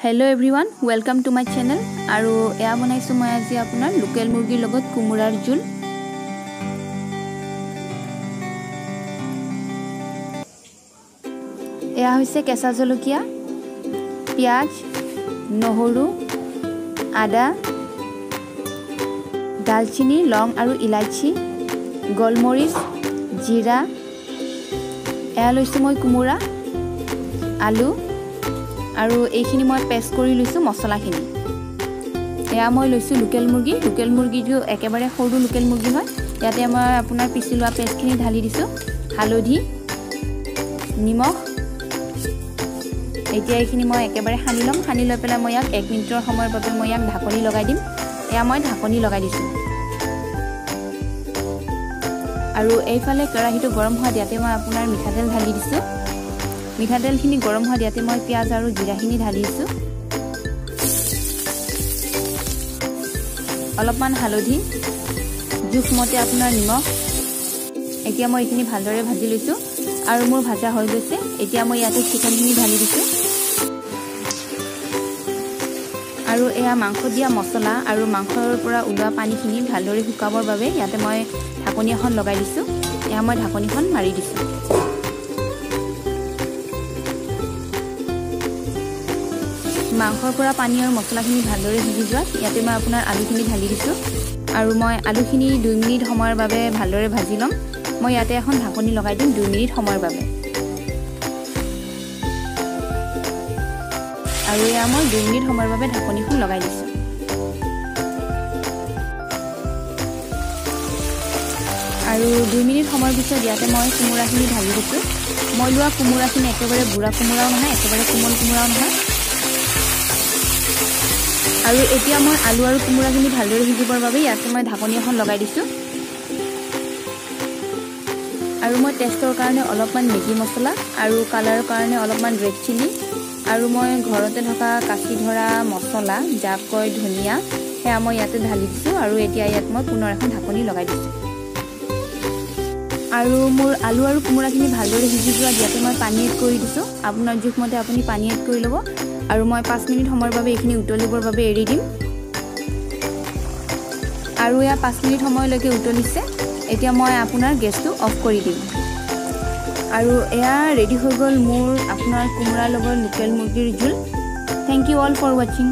Hello everyone, welcome to my channel. আৰু এয়া বনাইছো মই আজি আপোনাৰ লোকেল মুৰ্গীৰ লগত কুমুৰাৰ জোল। এয়া হৈছে কেঁচা জলকীয়া, পিয়াজ, নহৰু, আদা, দালচিনি, লং আৰু ইলাইচি, গোলমৰিচ, জিৰা। এয়া লৈছো মই কুমুৰা, আলু আৰু এইখিনি মই পেষ্ট কৰি লৈছো মছলাখিনি। এয়া মই লৈছো লোকেল মুৰ্গীটো একেবাৰে সৰু লোকেল মুৰ্গী হয়। ইয়াতে মই আপোনাৰ পিছি লোৱা পেষ্টখিনি ঢালি দিছো, হালধি, নিমখ। এতিয়া এইখিনি মই একেবাৰে সানি ল'ম। সানি লৈ পেলাই মই ইয়াক 1 মিনিটৰ সময়ৰ বাবে মই ইয়াক ঢাকনি লগাই দিম। এয়া মই ঢাকনি লগাই দিছো। আৰু এইফালে কেৰাহীটো গৰম হোৱা দিয়াতে মই আপোনাৰ মিঠাতেল ঢালি দিছো। মিঠাতেলখিনি গৰম হোৱা দিয়াতে মই পিয়াজ আৰু জিৰাখিনি ঢালি দিছো। অলপমান হালধি, জোখমতে আপোনাৰ নিমখ। এতিয়া মই এইখিনি ভালদৰে ভাজি লৈছো আৰু মোৰ ভাজা হৈ গৈছে। এতিয়া মই ইয়াতে চিকেনখিনি ঢালি দিছো। আৰু এয়া মাংস দিয়া মছলা আৰু মাংসৰ পৰা ওলোৱা পানীখিনি ভালদৰে শুকাবৰ বাবে ইয়াতে মই ঢাকনি এখন লগাই দিছো। এয়া মই ঢাকনিখন মাৰি দিছো। মাংসৰ পৰা পানী আৰু মছলাখিনি ভালদৰে সিজি যোৱাত ইয়াতে মই আপোনাৰ আলুখিনি ঢালি দিছোঁ আৰু মই আলুখিনি 2 মিনিট সময়ৰ বাবে ভালদৰে ভাজি ল'ম। মই ইয়াতে এখন ঢাকনি লগাই দিম 2 মিনিট সময়ৰ বাবে। আৰু এয়া মই 2 মিনিট সময়ৰ বাবে ঢাকনিখন লগাই দিছোঁ। আৰু 2 মিনিট সময়ৰ পিছত ইয়াতে মই কোমোৰাখিনি ঢালি দিছোঁ। মই লোৱা কোমোৰাখিনি একেবাৰে বুঢ়া কোমোৰাও নহয়, একেবাৰে কোমল কোমোৰাও নহয়। আৰু এতিয়া মই আলু আৰু কোমোৰাখিনি ভালদৰে সিজিবৰ বাবে ইয়াতে মই ঢাকনি এখন লগাই দিছোঁ। আৰু মই টেষ্টৰ কাৰণে অলপমান মেগী মছলা আৰু কালাৰৰ কাৰণে অলপমান ৰেড চিলি আৰু মই ঘৰতে থকা কাচি ধৰা মছলা যাক কয় ধনিয়া, সেয়া মই ইয়াতে ঢালি দিছোঁ। আৰু এতিয়া ইয়াত মই পুনৰ এখন ঢাকনি লগাই দিছোঁ। আৰু মোৰ আলু আৰু কোমোৰাখিনি ভালদৰে সিজি যোৱা ইয়াতে মই পানী এড কৰি দিছোঁ। আপোনাৰ জোখমতে আপুনি পানী এড কৰি ল'ব। আৰু মই 5 মিনিট সময়ৰ বাবে এইখিনি উতলিবৰ বাবে এৰি দিম। আৰু এয়া 5 মিনিট সময়লৈকে উতলিছে। এতিয়া মই আপোনাৰ গেছটো অফ কৰি দিম। আৰু এয়া ৰেডি হৈ গ'ল মোৰ আপোনাৰ কোমোৰাৰ লগত লোকেল মুৰ্গীৰ জোল। থেংক ইউ অল ফৰ ৱাচিং।